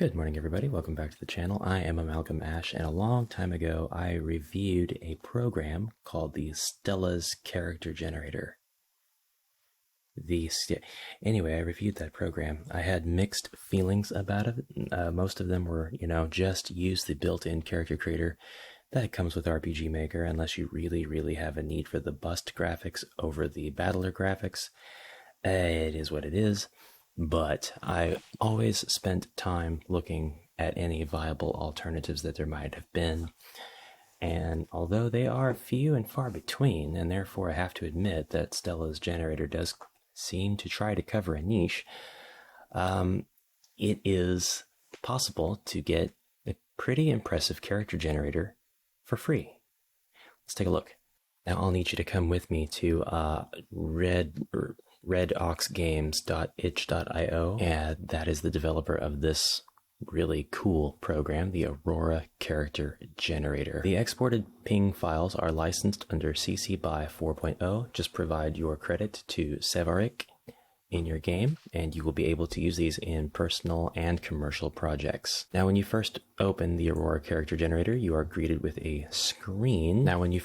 Good morning, everybody. Welcome back to the channel. I am Amalgam Ash, and a long time ago, I reviewed a program called the Stella's Character Generator. Anyway, I reviewed that program. I had mixed feelings about it. Most of them were, just use the built-in character creator that comes with RPG Maker, unless you really have a need for the bust graphics over the battler graphics. It is what it is. But I always spent time looking at any viable alternatives that there might have been. And although they are few and far between, and therefore I have to admit that Stella's generator does seem to try to cover a niche, it is possible to get a pretty impressive character generator for free. Let's take a look. Now I'll need you to come with me to RedOxGames.itch.io, and that is the developer of this really cool program, the Aurora Character Generator. The exported ping files are licensed under CC BY 4.0. Just provide your credit to Sevarik in your game, and you will be able to use these in personal and commercial projects. Now, when you first open the Aurora Character Generator, you are greeted with a screen. You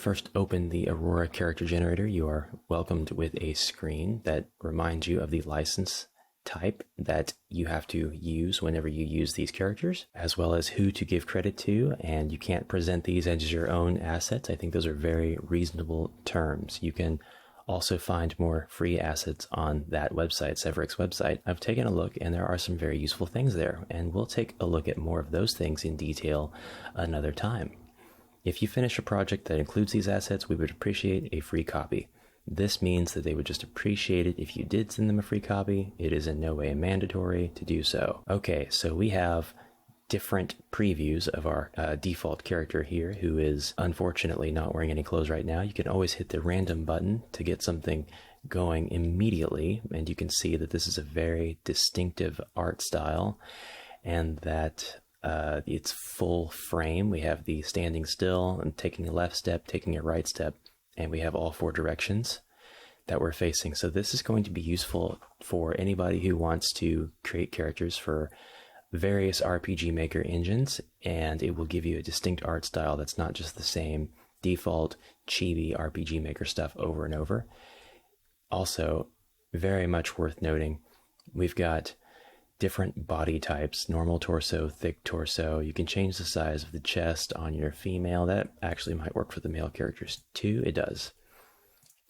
are welcomed with a screen that reminds you of the license type that you have to use whenever you use these characters, as well as who to give credit to, and you can't present these as your own assets. I think those are very reasonable terms. You can also find more free assets on that website, Sevarik's website. I've taken a look, and there are some very useful things there, and we'll take a look at more of those things in detail another time. If you finish a project that includes these assets, we would appreciate a free copy. This means that they would just appreciate it if you did send them a free copy. It is in no way mandatory to do so. Okay, so we have different previews of our default character here, who is unfortunately not wearing any clothes right now. You can always hit the random button to get something going immediately, and you can see that this is a very distinctive art style, and that it's full frame. We have the standing still and taking a left step, taking a right step, and we have all four directions that we're facing. So this is going to be useful for anybody who wants to create characters for various RPG Maker engines, and it will give you a distinct art style that's not just the same default chibi RPG Maker stuff over and over. Also, very much worth noting, we've got different body types: normal torso, thick torso. You can change the size of the chest on your female. That actually might work for the male characters too. It does.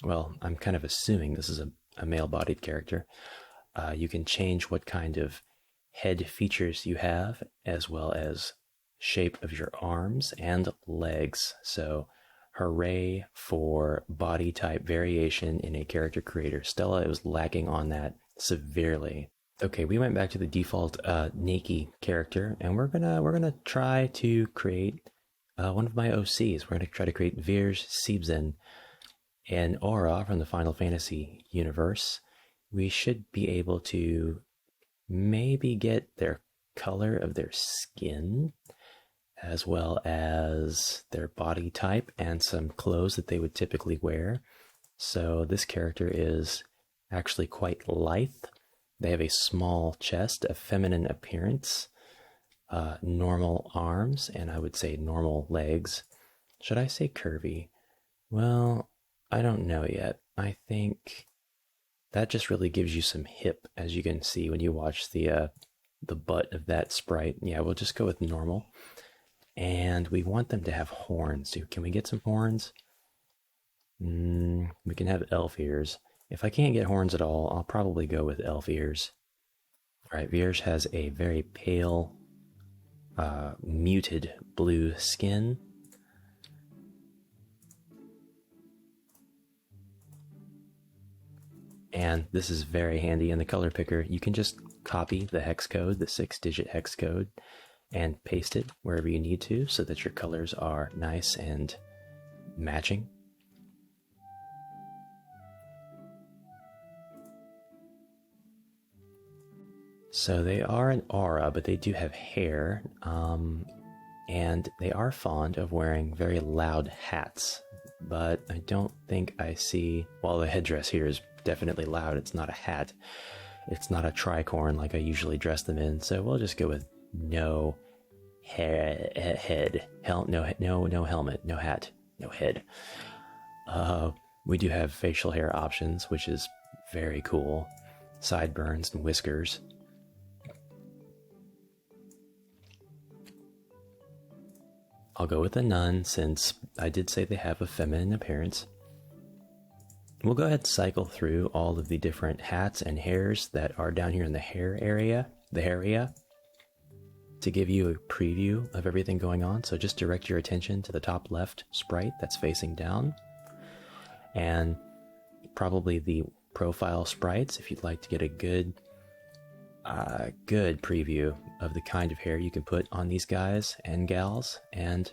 Well, I'm kind of assuming this is a male-bodied character. You can change what kind of head features you have, as well as shape of your arms and legs. So hooray for body type variation in a character creator. Stella was lacking on that severely. Okay, we went back to the default Nikki character, and we're gonna try to create one of my OCs. We're gonna try to create Voyagersmusic and Aura from the Final Fantasy universe. We should be able to maybe get their color of their skin, as well as their body type and some clothes that they would typically wear. So this character is actually quite lithe. They have a small chest, a feminine appearance, normal arms, and I would say normal legs. Should I say curvy? Well, I don't know yet. I think that just really gives you some hip, as you can see when you watch the butt of that sprite. Yeah, we'll just go with normal. And we want them to have horns. Can we get some horns? We can have elf ears. If I can't get horns at all, I'll probably go with elf ears. All right, Vierge has a very pale, muted blue skin. And this is very handy in the color picker. You can just copy the hex code, the 6-digit hex code, and paste it wherever you need to so that your colors are nice and matching. So they are an aura, but they do have hair, and they are fond of wearing very loud hats. But I don't think I see... Well, the headdress here is definitely loud. It's not a hat. It's not a tricorn like I usually dress them in, so we'll just go with no head, no helmet, no hat, no head. We do have facial hair options, which is very cool. Sideburns and whiskers. I'll go with a nun, since I did say they have a feminine appearance. We'll go ahead and cycle through all of the different hats and hairs that are down here in the hair area, to give you a preview of everything going on. So just direct your attention to the top left sprite that's facing down, and probably the profile sprites if you'd like to get a good preview of the kind of hair you can put on these guys and gals and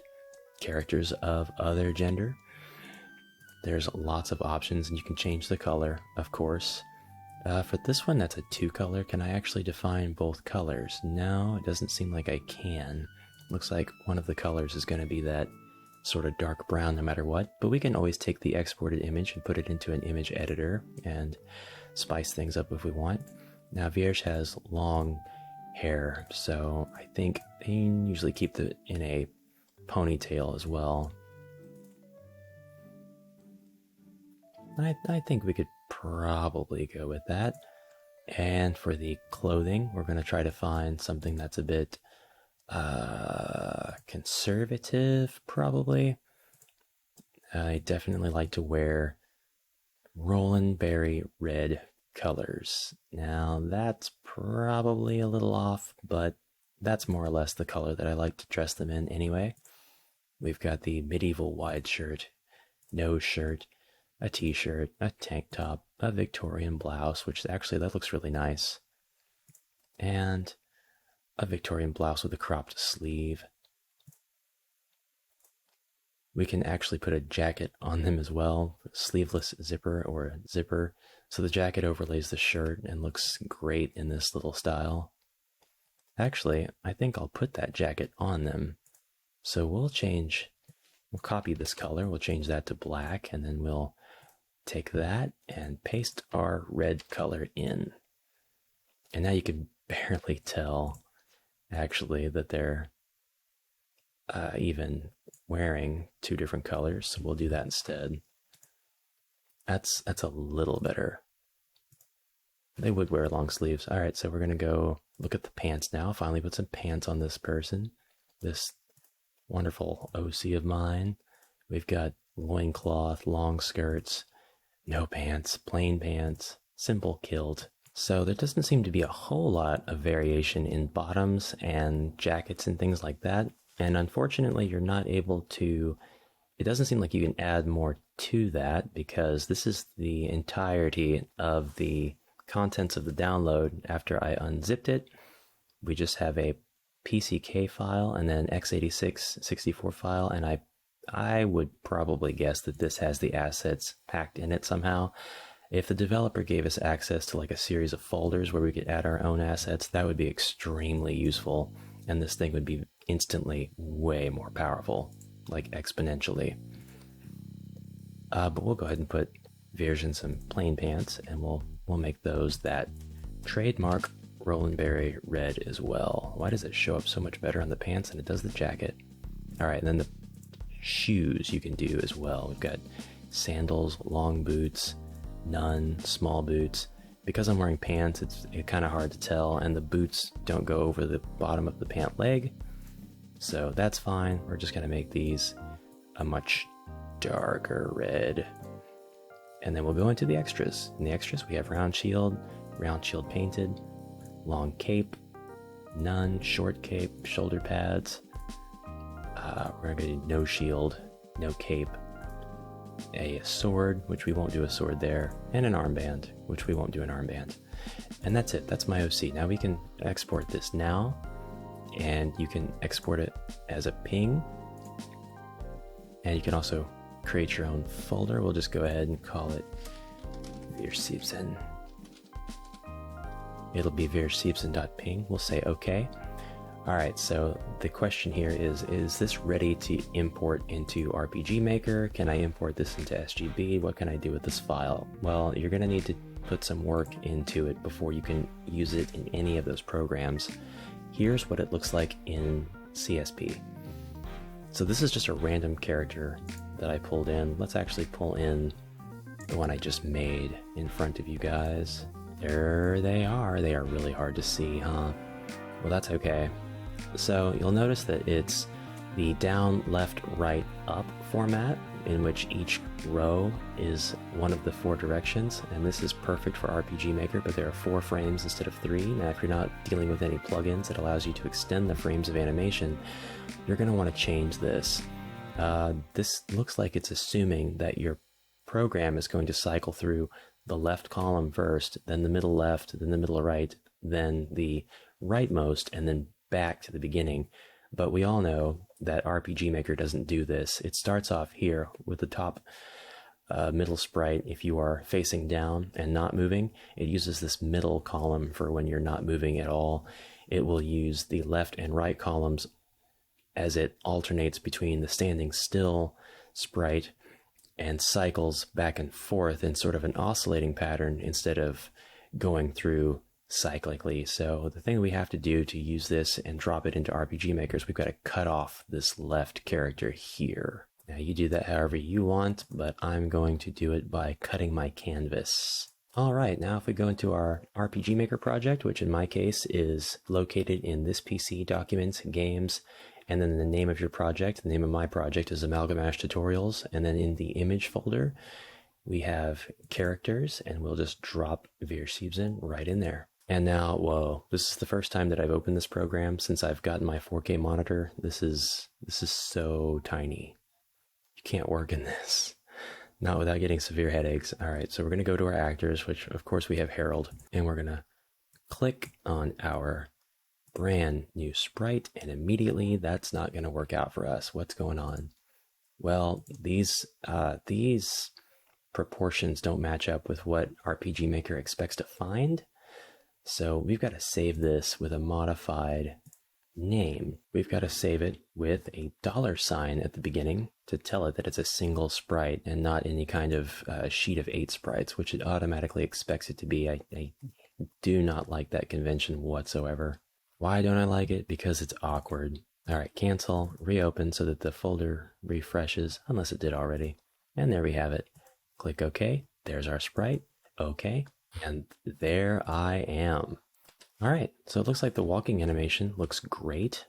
characters of other gender. There's lots of options, and you can change the color, of course. For this one, that's a 2-color. Can I actually define both colors? No, it doesn't seem like I can. Looks like one of the colors is going to be that sort of dark brown no matter what, but we can always take the exported image and put it into an image editor and spice things up if we want. Now, Vierge has long hair, so I think they usually keep it in a ponytail as well. I think we could probably go with that. And for the clothing, we're going to try to find something that's a bit conservative, probably. I definitely like to wear Roland Berry red colors. Now, that's probably a little off, but that's more or less the color that I like to dress them in anyway. We've got the medieval wide shirt, no shirt, a t-shirt, a tank top, a Victorian blouse, which actually that looks really nice, and a Victorian blouse with a cropped sleeve. We can actually put a jacket on them as well, sleeveless zipper or a zipper, so the jacket overlays the shirt and looks great in this little style. Actually, I think I'll put that jacket on them. So we'll copy this color, we'll change that to black, and then we'll take that and paste our red color in. And now you can barely tell, actually, that they're even wearing 2 different colors, so we'll do that instead. That's a little better. They would wear long sleeves. All right, so we're going to go look at the pants now. Finally put some pants on this person, this wonderful OC of mine. We've got loincloth, long skirts, no pants, plain pants, simple kilt. So there doesn't seem to be a whole lot of variation in bottoms and jackets and things like that. And unfortunately, you're not able to, it doesn't seem like you can add more to that, because this is the entirety of the contents of the download. After I unzipped it, we just have a PCK file and then x86 64 file, and I would probably guess that this has the assets packed in it somehow. If the developer gave us access to like a series of folders where we could add our own assets, that would be extremely useful, and this thing would be instantly way more powerful, like exponentially. But we'll go ahead and put Vierge in some plain pants, and we'll make those that trademark Roland Berry red as well. Why does it show up so much better on the pants than it does the jacket? All right, and then the shoes you can do as well. We've got sandals, long boots, none, small boots. Because I'm wearing pants, it's kind of hard to tell, and the boots don't go over the bottom of the pant leg, so that's fine. We're just going to make these a much darker red. And then we'll go into the extras. In the extras, we have round shield painted, long cape, none, short cape, shoulder pads. We're going to do no shield, no cape, a sword, which we won't do a sword there, and an armband, which we won't do an armband. And that's it. That's my OC. Now we can export this now, and you can export it as a ping. And you can also create your own folder. We'll just go ahead and call it Vierge. It'll be vierge.ping. We'll say OK. All right, so the question here is this ready to import into RPG Maker? Can I import this into SGB? What can I do with this file? Well, you're going to need to put some work into it before you can use it in any of those programs. here's what it looks like in CSP. So this is just a random character that I pulled in. Let's actually pull in the one I just made in front of you guys. There they are. They are really hard to see, huh? Well, that's okay. So you'll notice that it's the down, left, right, up format, in which each row is one of the 4 directions, and this is perfect for RPG Maker, but there are 4 frames instead of 3. Now, if you're not dealing with any plugins that allows you to extend the frames of animation, you're going to want to change this. This looks like it's assuming that your program is going to cycle through the left column first, then the middle left, then the middle right, then the rightmost, and then back to the beginning. But we all know that RPG Maker doesn't do this. It starts off here with the top middle sprite. If you are facing down and not moving, it uses this middle column for when you're not moving at all. It will use the left and right columns as it alternates between the standing still sprite and cycles back and forth in sort of an oscillating pattern instead of going through cyclically. So the thing we have to do to use this and drop it into RPG Maker is we've got to cut off this left character here. Now you do that however you want, but I'm going to do it by cutting my canvas. Alright, now if we go into our RPG Maker project, which in my case is located in this PC, Documents, Games, and then the name of your project. The name of my project is Amalgamash Tutorials, and then in the image folder we have characters, and we'll just drop Voyagersmusic right in there. And now, whoa, this is the first time that I've opened this program since I've gotten my 4K monitor. This is so tiny. You can't work in this. Not without getting severe headaches. All right, so we're going to go to our actors, which of course we have Harold, and we're going to click on our brand new sprite, and immediately that's not going to work out for us. What's going on? Well, these proportions don't match up with what RPG Maker expects to find. So we've got to save this with a modified name. We've got to save it with a $sign at the beginning to tell it that it's a single sprite and not any kind of sheet of 8 sprites, which it automatically expects it to be. I do not like that convention whatsoever. Why don't I like it? Because it's awkward. All right, cancel, reopen so that the folder refreshes, unless it did already. And there we have it. Click OK. There's our sprite. OK. And there I am. All right, so it looks like the walking animation looks great.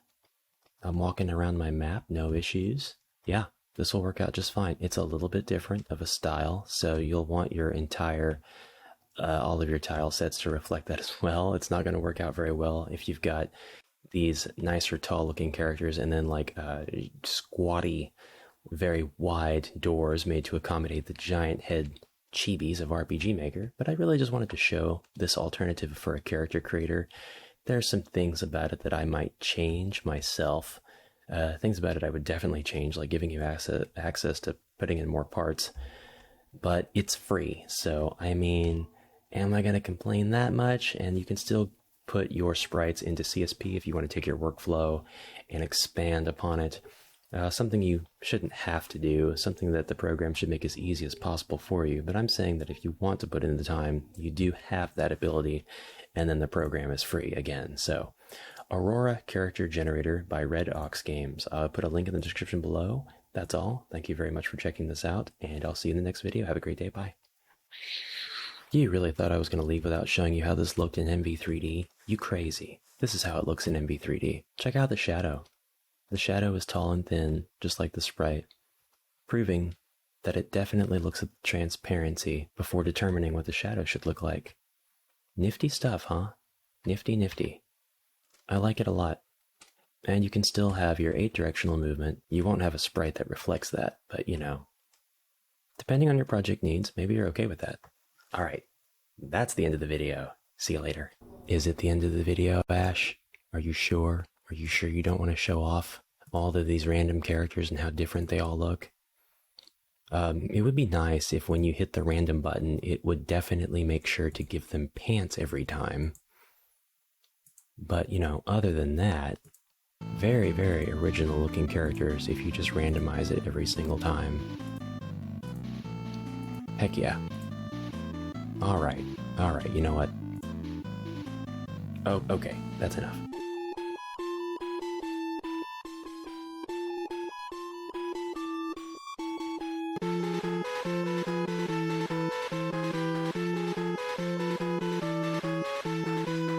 I'm walking around my map, no issues. Yeah, this will work out just fine. It's a little bit different of a style, so you'll want your entire, all of your tile sets to reflect that as well. It's not going to work out very well if you've got these nicer tall looking characters and then like squatty, very wide doors made to accommodate the giant head chibis of RPG Maker, but I really just wanted to show this alternative for a character creator. There are some things about it that I might change myself. Things about it I would definitely change, like giving you access to putting in more parts, but it's free. So, I mean, am I going to complain that much? And you can still put your sprites into CSP if you want to take your workflow and expand upon it. Something you shouldn't have to do, something that the program should make as easy as possible for you. But I'm saying that if you want to put in the time, you do have that ability, and then the program is free again. So, Aurora Character Generator by RedOxGames. I'll put a link in the description below. That's all. Thank you very much for checking this out, and I'll see you in the next video. Have a great day. Bye. You really thought I was going to leave without showing you how this looked in MV3D? You crazy. This is how it looks in MV3D. Check out the shadow. The shadow is tall and thin, just like the sprite, proving that it definitely looks at the transparency before determining what the shadow should look like. Nifty stuff, huh? Nifty, nifty. I like it a lot. And you can still have your 8-directional movement. You won't have a sprite that reflects that, but you know. Depending on your project needs, maybe you're okay with that. Alright, that's the end of the video. See you later. Is it the end of the video, Ash? Are you sure? Are you sure you don't want to show off all of these random characters and how different they all look? It would be nice if when you hit the random button, it would definitely make sure to give them pants every time. But, you know, other than that, very, very original looking characters if you just randomize it every single time. Heck yeah. Alright, you know what? Oh, okay, that's enough.